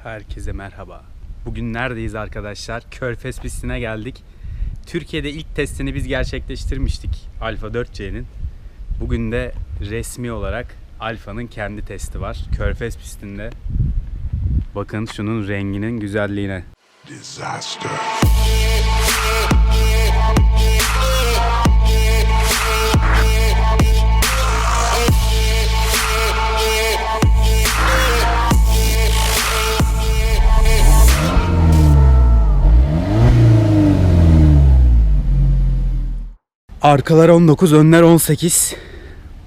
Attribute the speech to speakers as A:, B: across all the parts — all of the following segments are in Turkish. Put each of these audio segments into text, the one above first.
A: Herkese merhaba. Bugün neredeyiz arkadaşlar? Körfez pistine geldik. Türkiye'de ilk testini biz gerçekleştirmiştik Alfa 4C'nin. Bugün de resmi olarak Alfa'nın kendi testi var. Körfez pistinde. Bakın şunun renginin güzelliğine. Disaster. Arkalar 19, önler 18.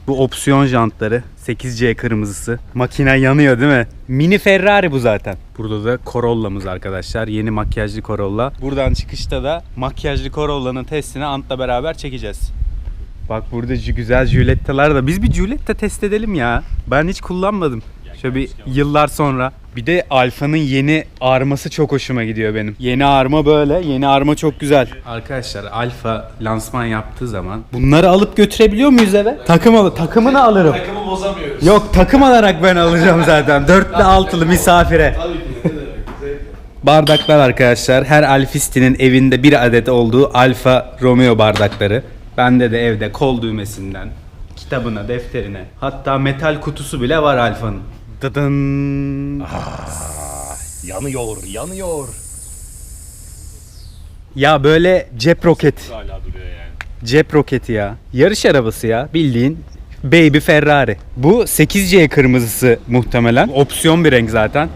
A: Bu opsiyon jantları. 8C kırmızısı. Makine yanıyor değil mi? Mini Ferrari bu zaten. Burada da Corolla'mız arkadaşlar. Yeni makyajlı Corolla. Buradan çıkışta da makyajlı Corolla'nın testini Ant'la beraber çekeceğiz. Bak burada güzel Giulietta'lar da. Biz bir Giulietta test edelim ya. Ben hiç kullanmadım. Şöyle bir yıllar sonra. Bir de Alfa'nın yeni arması çok hoşuma gidiyor benim. Yeni arma böyle. Yeni arma çok güzel. Arkadaşlar Alfa lansman yaptığı zaman bunları alıp götürebiliyor muyuz eve? Takımını alırım.
B: Takımı bozamıyoruz.
A: Yok, takım olarak ben alacağım zaten. Dörtlü altılı misafire.
B: Tabii ki ne demek.
A: Bardaklar arkadaşlar. Her Alfistinin evinde bir adet olduğu Alfa Romeo bardakları. Bende de evde kol düğmesinden kitabına, defterine, hatta metal kutusu bile var Alfa'nın. Dıdın.
B: Yanıyor.
A: Ya böyle cep roket.
B: Hala duruyor yani.
A: Cep roketi ya. Yarış arabası ya. Bildiğin Baby Ferrari. Bu 8C kırmızısı muhtemelen. Opsiyon bir renk zaten.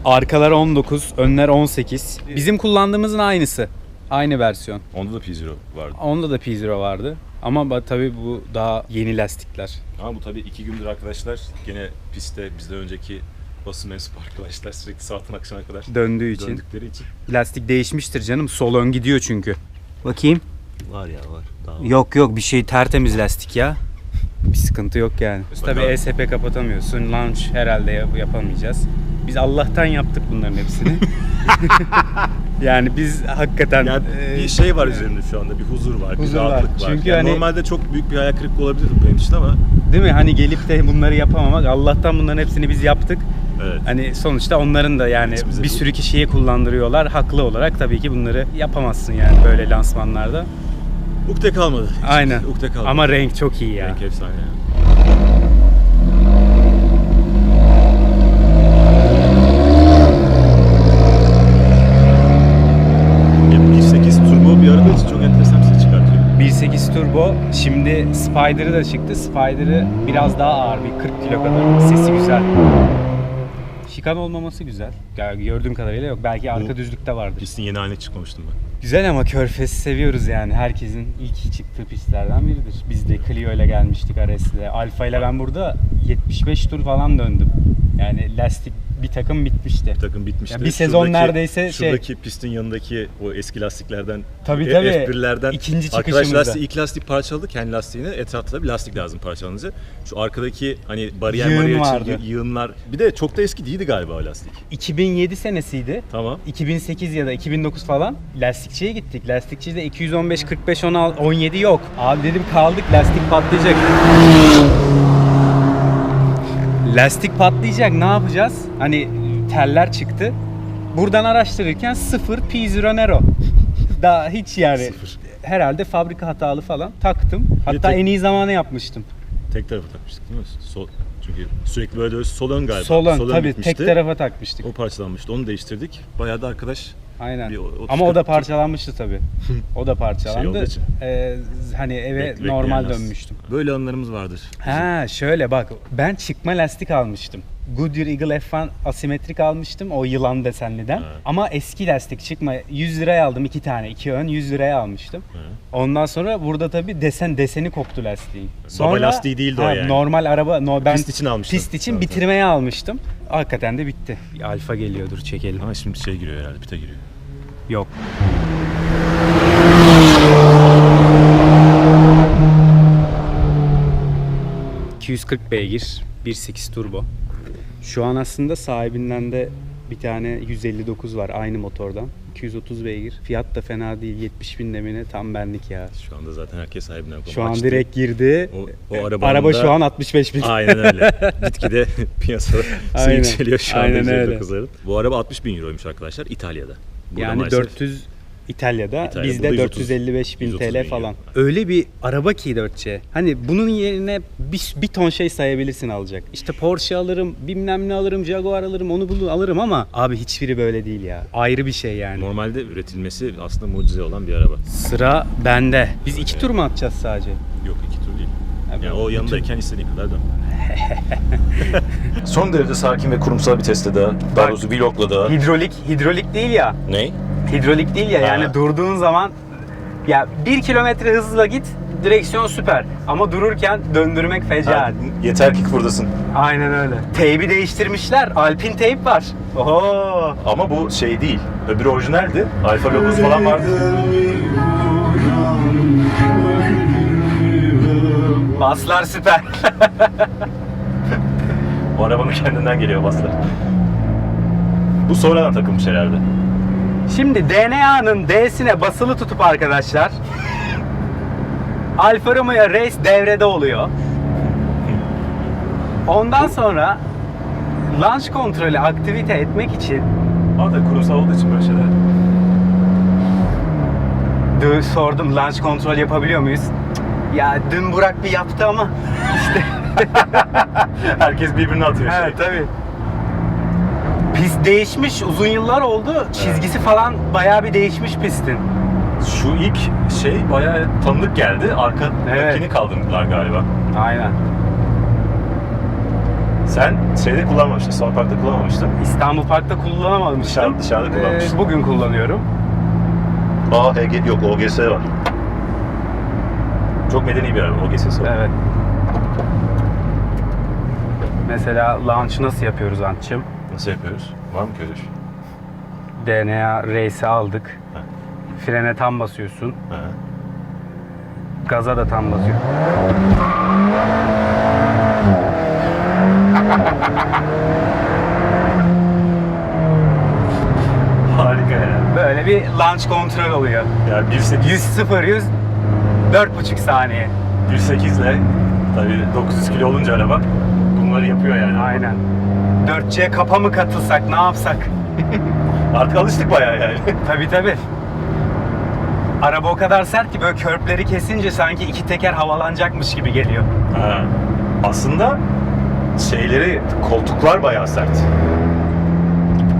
A: Arkalar 19, önler 18. Bizim kullandığımızın aynısı. Aynı versiyon.
B: Onda da P0 vardı.
A: Onda da P0 vardı. Ama tabii bu daha yeni lastikler.
B: Ama bu tabii 2 gündür arkadaşlar gene pistte bizden önceki basın mensubu arkadaşlar sürekli sabahtan akşama kadar
A: Döndüğü için.
B: döndükleri için.
A: Lastik değişmiştir canım. Sol ön gidiyor çünkü. Bakayım.
B: Var ya var. Daha var.
A: Yok bir şey tertemiz lastik ya. Bir sıkıntı yok yani. Tabii
B: Bakalım.
A: ESP kapatamıyorsun. Launch herhalde yapamayacağız. Biz Allah'tan yaptık bunların hepsini. Yani biz hakikaten
B: Yani bir şey var üzerinde şu anda, bir huzur var,
A: Huzur
B: bir
A: var.
B: rahatlık var.
A: Çünkü
B: Yani
A: hani-
B: normalde çok büyük bir hayal kırıklığı olabilirdi benim için ama
A: değil mi? Hani gelip de bunları yapamamak. Allah'tan bunların hepsini biz yaptık.
B: evet.
A: Hani sonuçta onların da yani
B: İçimize
A: bir
B: bu-
A: sürü kişiye kullandırıyorlar. Haklı olarak tabii ki bunları yapamazsın yani böyle lansmanlarda.
B: Ukde kalmadı.
A: Aynen.
B: Ukde kalmadı.
A: Ama renk çok iyi ya.
B: renk efsane ya. Ya 1.8 turbo bir araba için çok enteresan bir ses çıkartıyor.
A: 1.8 turbo. Şimdi Spider'ı da çıktı. Spider'ı biraz daha ağır, bir 40 kilo kadar. Sesi güzel. Şikan olmaması güzel. Yani gördüğüm kadarıyla yok. Belki arka düzlükte vardır.
B: Pistin yeni haline çıkmamıştım ben.
A: Güzel ama Körfez'i seviyoruz yani. Herkesin ilk çıktığı pistlerden biridir. Biz de Clio ile gelmiştik RS'le. Alfa ile ben burada 75 tur falan döndüm. Yani lastik bir takım bitmişti.
B: Takım bitmişti.
A: Ya bir sezon neredeyse
B: şuradaki pistin yanındaki o eski lastiklerden,
A: Tabii.
B: F1'lerden
A: İkinci
B: arkadaş
A: çıkışımızda.
B: ilk lastik parçaladı, kendi lastiğini. Etrafta da bir lastik lazım parçalanınca. Şu arkadaki hani bariyer
A: Yığın
B: açıldı,
A: vardı.
B: yığınlar. Bir de çok da eski değildi galiba o lastik.
A: 2007 senesiydi.
B: Tamam.
A: 2008 ya da 2009 falan lastikçiye gittik. Lastikçide 215, 45, 16, 17 yok. Abi dedim kaldık, lastik patlayacak. Lastik patlayacak, ne yapacağız? Hani teller çıktı. Buradan araştırırken 0 P0 Nero. Daha hiç yani.
B: Sıfır.
A: Herhalde fabrika hatalı falan taktım. Hatta
B: tek-
A: en iyi zamanı yapmıştım.
B: Tek tarafa takmıştık değil mi? Çünkü sürekli böyle sol ön galiba.
A: Sol ön tabii
B: bitmişti.
A: tek tarafa takmıştık.
B: O parçalanmıştı. Onu değiştirdik. Bayağı da arkadaş
A: Aynen.
B: bir 30
A: Ama o da
B: 40
A: parçalanmıştı tabii. O da
B: Şey
A: parçalandı.
B: olduğu için.
A: Hani eve
B: bekleyen
A: normal
B: lastik.
A: dönmüştüm.
B: Böyle anılarımız vardır.
A: Ha şöyle bak, ben çıkma lastik almıştım. Goodyear Eagle F1 asimetrik almıştım, o yılan desenliden.
B: Ha.
A: Ama eski lastik çıkma 100 liraya aldım, 2 tane, 2 ön 100 liraya almıştım.
B: Ha.
A: Ondan sonra burada tabii deseni koptu lastiğin.
B: Baba lastiği değildi o yani.
A: Normal araba, ben
B: Pist için almıştın.
A: Pist için
B: Evet,
A: bitirmeye almıştım. Hakikaten de bitti. Alfa geliyordur, çekelim.
B: Ama şimdi şey giriyor herhalde, pite giriyor.
A: Yok. ...240 beygir, 1.8 turbo. Şu an aslında sahibinden de bir tane 159 var aynı motordan. 230 beygir. Fiyat da fena değil. 70 bin demine tam benlik ya.
B: Şu anda zaten herkes sahibinden
A: Şu an direkt girdi.
B: O arabanın
A: Araba
B: da-
A: şu an 65 bin.
B: Aynen öyle. Gitgide piyasada
A: Aynen.
B: yükseliyor şu anda
A: Aynen öyle.
B: 159'ların. Bu araba 60 bin euroymuş arkadaşlar İtalya'da. Burada
A: Yani
B: maalesef
A: 400 İtalya'da,
B: İtalya'da
A: bizde
B: burada
A: 455 bin
B: 130
A: TL
B: bin
A: falan.
B: euro.
A: Öyle bir araba ki 4C. Hani bunun yerine bir ton şey sayabilirsin alacak. İşte Porsche alırım, bilmem ne alırım, Jaguar alırım, onu bunu alırım ama abi hiçbiri böyle değil ya. Ayrı bir şey yani.
B: normalde üretilmesi aslında mucize olan bir araba.
A: Sıra bende. Biz 2 tur mu atacağız sadece?
B: Yok 2 tur değil.
A: Abi,
B: Yani o yanındayken istediğin kadar dön. Son derece sakin ve kurumsal bir testte daha. Daha doğrusu vlogla da.
A: Hidrolik değil ya.
B: Ne?
A: Hidrolik değil ya yani
B: Ha.
A: durduğun zaman ya 1 kilometre hızla git direksiyon süper ama dururken döndürmek feca.
B: Yeter ki buradasın.
A: Aynen öyle. Teybi değiştirmişler. Alpin teyp var. Oho.
B: Ama bu şey değil. Öbürü orijinaldi. Alfa logosu falan vardı.
A: Baslar süper.
B: O arabanın kendinden geliyor baslar. Bu sonradan takılmış herhalde.
A: Şimdi DNA'nın D'sine basılı tutup arkadaşlar Alfa Romeo Race devrede oluyor. Ondan sonra launch kontrolü aktivite etmek için
B: Ama da kurumsal olduğu için böyle şeyler.
A: sordum launch kontrol yapabiliyor muyuz? Cık, ya dün Burak bir yaptı ama işte
B: Herkes birbirine atıyor şey.
A: evet tabii. Pist değişmiş, uzun yıllar oldu. Çizgisi falan bayağı bir değişmiş pistin.
B: Şu ilk şey bayağı tanıdık geldi. Arkadakini
A: Evet.
B: kaldırdılar galiba.
A: Aynen.
B: Sen şeyde kullanmamıştın, Son Park'ta kullanmamıştın.
A: İstanbul Park'ta kullanamamıştım.
B: Dışarıda kullanmıştın.
A: Bugün kullanıyorum.
B: HG yok, OGS var. Çok medeni bir araba, OGS'si var.
A: Evet. Mesela launch nasıl yapıyoruz Antçım?
B: Nasıl yapıyoruz? Var mı ki öyle bir şey?
A: DNA Race'i aldık.
B: Ha.
A: Frene tam basıyorsun.
B: Ha.
A: Gaza da tam basıyor.
B: Harika ya.
A: Böyle bir launch kontrol oluyor.
B: Yani 1.8
A: 100-0-100 4,5 saniye.
B: 1.8 ile tabii 900 kilo olunca araba bunları yapıyor yani.
A: Aynen. 4C kapa mı katılsak, ne yapsak?
B: Artık alıştık bayağı yani.
A: Tabii tabii. Araba o kadar sert ki böyle körpleri kesince sanki iki teker havalanacakmış gibi geliyor.
B: Ha. Aslında şeyleri, koltuklar bayağı sert.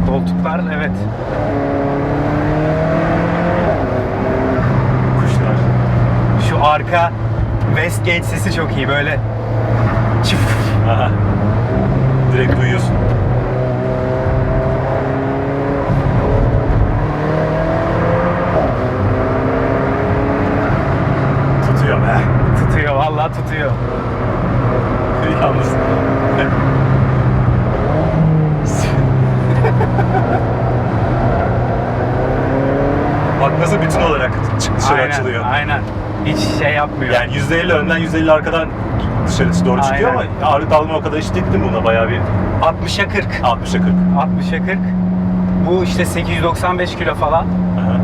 A: Koltuklar evet.
B: Kuşlar.
A: Şu arka Westgate sesi çok iyi böyle. Çift.
B: Aha. Direkt duyuyorsun. Tutuyor be.
A: Tutuyor vallahi tutuyor.
B: Yalnız. Bak nasıl bütün olarak dışarı açılıyor.
A: Aynen. Hiç şey yapmıyor.
B: Yani %50 önden %50 arkadan dışarı doğru çıkıyor
A: Aynen.
B: ama ağırlık alma o kadar eşit değil buna bayağı bir
A: 60'a 40.
B: 60'a 40.
A: 60'a 40. Bu işte 895 kilo falan.
B: Aha.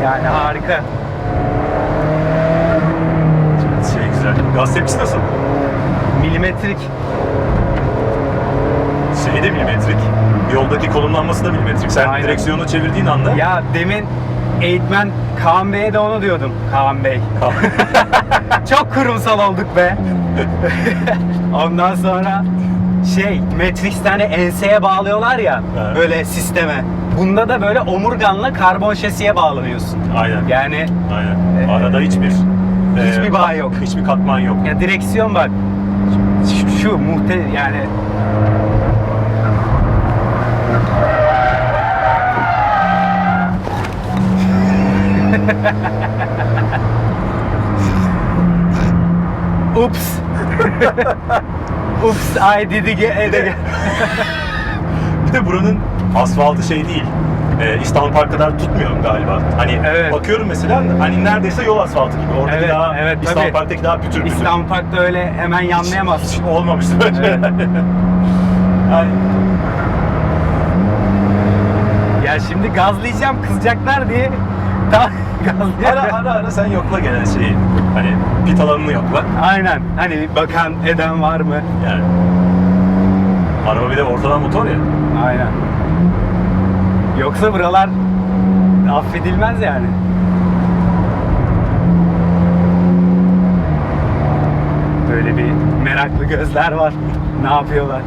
A: Yani harika.
B: Şey güzel. Gaz tepkisi nasıl?
A: Milimetrik.
B: Şey de milimetrik. Yoldaki konumlanması da milimetrik. Sen
A: Aynen.
B: direksiyonu çevirdiğin anda
A: Ya demin eğitmen Kaan Bey'e de onu diyordum. Kaan Bey. Çok kurumsal olduk be. Ondan sonra Matrix'te hani enseye bağlıyorlar ya
B: Evet.
A: böyle sisteme. Bunda da böyle omurganla karbon şasiye bağlanıyorsun.
B: Aynen.
A: Yani
B: Aynen. Arada hiçbir
A: bağ yok.
B: Hiçbir katman yok.
A: ya direksiyon bak. Şu yani Ups. Ups, I did it again.
B: Bir de buranın asfaltı şey değil. İstanbul Park kadar tutmuyor galiba. Hani
A: Evet.
B: bakıyorum mesela hani neredeyse yol asfaltı gibi. Oradaki
A: Evet,
B: daha
A: evet,
B: İstanbul
A: tabii.
B: Park'taki daha pütür pütür.
A: İstanbul Park'ta öyle hemen yanlayamaz.
B: Hiç olmamıştı böyle.
A: Evet.
B: Yani
A: Ya şimdi gazlayacağım kızacaklar diye daha gazlayacağım.
B: Ara sen yokla gene şeyi. Hani pit alanını yokla.
A: Aynen. Hani bakan eden var mı?
B: Yani. Araba bir de ortadan motor ya.
A: Aynen. Yoksa buralar affedilmez yani. Böyle bir meraklı gözler var. Ne yapıyorlar?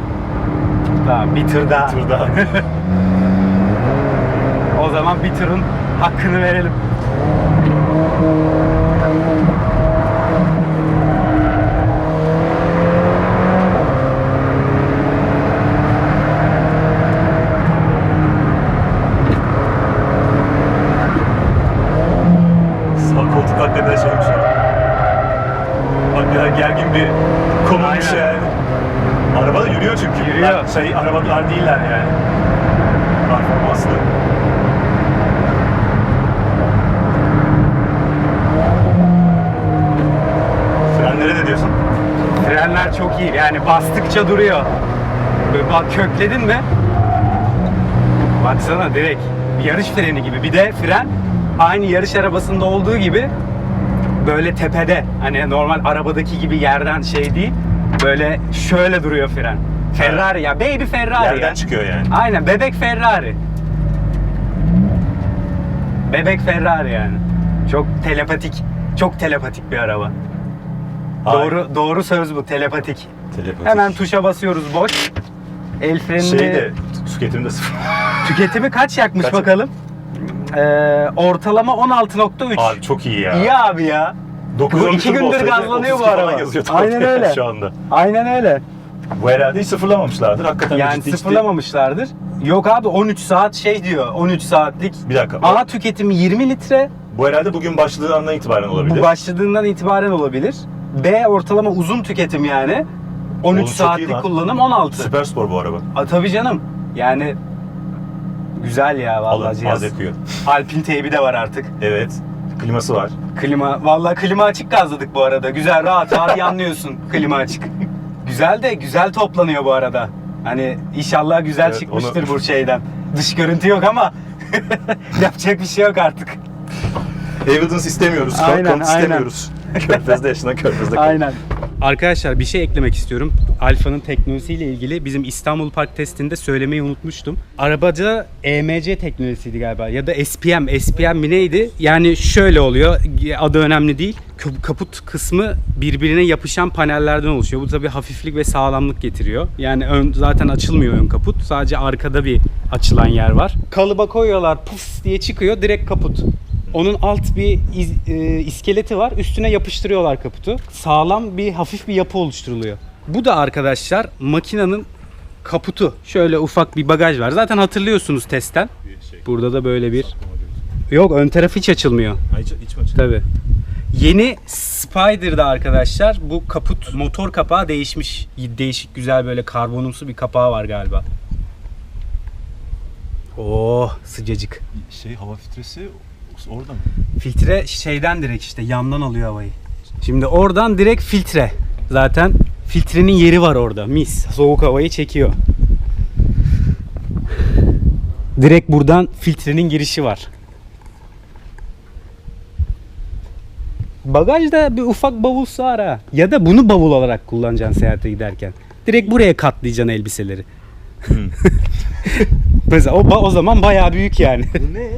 A: Tamam, bir tur daha.
B: Tur daha.
A: O zaman bir turun hakkını verelim.
B: Sağ koltuk hakikaten şeymiş ya. Hakikaten gergin bir konulmuş
A: Aynen.
B: yani. Araba da yürüyor çünkü.
A: Yürüyor.
B: Bunlar arabalar değiller yani. Performanslı. Frenlere ne diyorsun?
A: Frenler çok iyi. Yani bastıkça duruyor. Böyle bak kökledin mi? Baksana direkt yarış freni gibi. Bir de fren aynı yarış arabasında olduğu gibi böyle tepede. Hani normal arabadaki gibi yerden şey değil. Böyle şöyle duruyor fren. Ferrari ya. Baby Ferrari
B: Yerden
A: ya.
B: çıkıyor yani.
A: Aynen bebek Ferrari. Bebek Ferrari yani. Çok telepatik. Çok telepatik bir araba.
B: Aynen.
A: Doğru söz bu, telepatik.
B: Telepatik.
A: Hemen tuşa basıyoruz boş. El frenini
B: Şey de tüketimi de sıfır.
A: tüketimi kaç yakmış
B: Kaç?
A: bakalım? Ortalama 16.3.
B: Abi çok iyi ya.
A: İyi abi ya.
B: 9
A: Bu 2 gündür gazlanıyor bu araba. Aynen öyle.
B: Şu anda.
A: Aynen öyle.
B: Bu herhalde hiç sıfırlamamışlardır. Hakikaten
A: Yani
B: ciddi
A: sıfırlamamışlardır. Yok abi 13 saat şey diyor. 13 saatlik.
B: Bir dakika.
A: A tüketimi 20 litre.
B: Bu herhalde bugün başladığı andan itibaren olabilir.
A: Bu başladığından itibaren olabilir. B ortalama uzun tüketim yani. 13
B: Oğlum çok iyi
A: saatlik
B: lan.
A: kullanım 16.
B: Süper spor bu araba.
A: Tabii canım. Yani güzel ya vallahi
B: Alın,
A: cihaz.
B: az yakıyor.
A: Alpin teybi de var artık.
B: Evet. Kliması var.
A: Klima, vallahi klima açık gazladık bu arada. Güzel, rahat yanlıyorsun klima açık. Güzel de güzel toplanıyor bu arada. Hani inşallah güzel
B: Evet,
A: çıkmıştır
B: onu-
A: bu şeyden. Dış görüntü yok ama yapacak bir şey yok artık.
B: Evidence istemiyoruz.
A: Aynen,
B: Kanıt istemiyoruz. Körfez'de yaşanan Körfez'de kalın.
A: Aynen. Arkadaşlar bir şey eklemek istiyorum. Alfa'nın teknolojisiyle ilgili bizim İstanbul Park testinde söylemeyi unutmuştum. Arabada EMC teknolojisiydi galiba ya da SPM mi neydi? Yani şöyle oluyor, adı önemli değil. Kaput kısmı birbirine yapışan panellerden oluşuyor. Bu tabii hafiflik ve sağlamlık getiriyor. Yani zaten açılmıyor ön kaput. Sadece arkada bir açılan yer var. Kalıba koyuyorlar, puf diye çıkıyor, direkt kaput. Onun alt bir iskeleti var. Üstüne yapıştırıyorlar kaputu. Sağlam bir hafif bir yapı oluşturuluyor. Bu da arkadaşlar makinenin kaputu. Şöyle ufak bir bagaj var. Zaten hatırlıyorsunuz testten. Burada da böyle bir... Yok, ön taraf hiç açılmıyor.
B: Hiç mi açık?
A: Tabii. Yeni Spider'da arkadaşlar bu kaput motor kapağı değişmiş. Değişik güzel böyle karbonumsu bir kapağı var galiba. Oh, sıcacık.
B: Hava filtresi orada mı?
A: Filtre şeyden direkt işte yandan alıyor havayı. Şimdi oradan direkt filtre. Zaten filtrenin yeri var orada. Mis. Soğuk havayı çekiyor. Direkt buradan filtrenin girişi var. Bagajda bir ufak bavul sığar ha. Ya da bunu bavul olarak kullanacaksın seyahate giderken. Direkt buraya katlayacaksın elbiseleri. Mesela o zaman bayağı büyük yani.
B: Bu ne?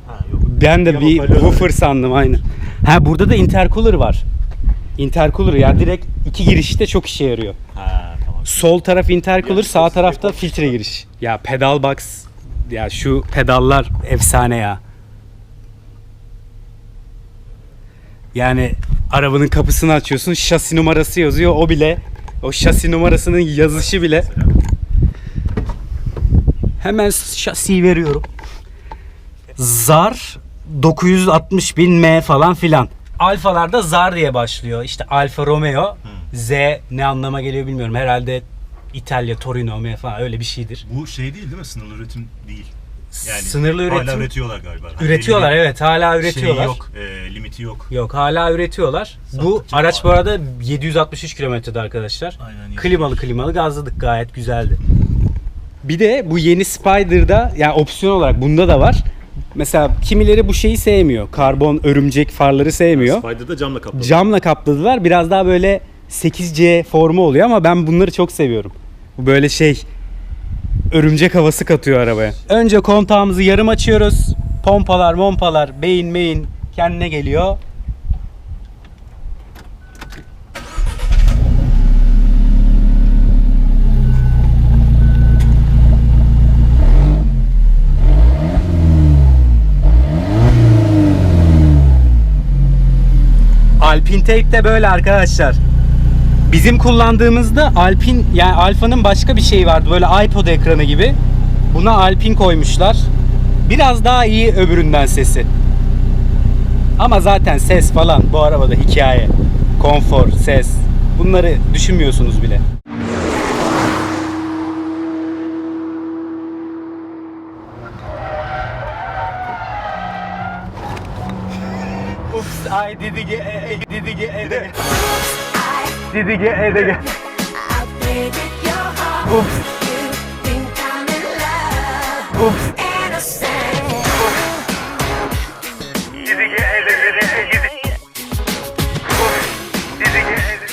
B: Ha, yok.
A: Ben de bir
B: Hoparlör.
A: woofer sandım aynen. Ha, burada da intercooler var. Intercooler ya direkt iki girişte çok işe yarıyor.
B: Ha, tamam.
A: Sol taraf intercooler,
B: Yani
A: sağ tarafta
B: direkt
A: filtre giriş. Ya pedal box, ya şu pedallar efsane ya. Yani arabanın kapısını açıyorsun, şasi numarası yazıyor, o bile, o şasi numarasının yazışı bile. Hemen şasiyi veriyorum. Zar 960.000 M falan filan. Alfalarda Zar diye başlıyor. İşte Alfa Romeo, Z ne anlama geliyor bilmiyorum. Herhalde İtalya, Torino M falan öyle bir şeydir.
B: Bu şey değil mi? Sınırlı üretim değil. Yani
A: Sınırlı üretim.
B: hala üretiyorlar galiba.
A: Üretiyorlar,
B: Belli bir
A: evet, hala üretiyorlar.
B: Şeyi yok, limiti yok.
A: Yok, hala üretiyorlar. Bu
B: Satıcı
A: araç
B: var.
A: bu arada 763 kilometrede arkadaşlar.
B: Aynen,
A: Klimalı gazladık, gayet güzeldi. Bir de bu yeni Spider'da yani opsiyon olarak bunda da var. Mesela kimileri bu şeyi sevmiyor. Karbon örümcek farları sevmiyor.
B: Spider'da camla kaplı.
A: Camla kapladılar. Biraz daha böyle 8C formu oluyor ama ben bunları çok seviyorum. Bu böyle şey örümcek havası katıyor arabaya. Önce kontağımızı yarım açıyoruz. Pompalar, beyin kendine geliyor. Alpine Tape de böyle arkadaşlar. Bizim kullandığımızda Alpine yani Alfa'nın başka bir şeyi vardı. Böyle iPod ekranı gibi. Buna Alpine koymuşlar. Biraz daha iyi öbüründen sesi. Ama zaten ses falan bu arabada hikaye. Konfor, ses. Bunları düşünmüyorsunuz bile. Oops, I did it again. Did it again. Did it again. Oops. Oops.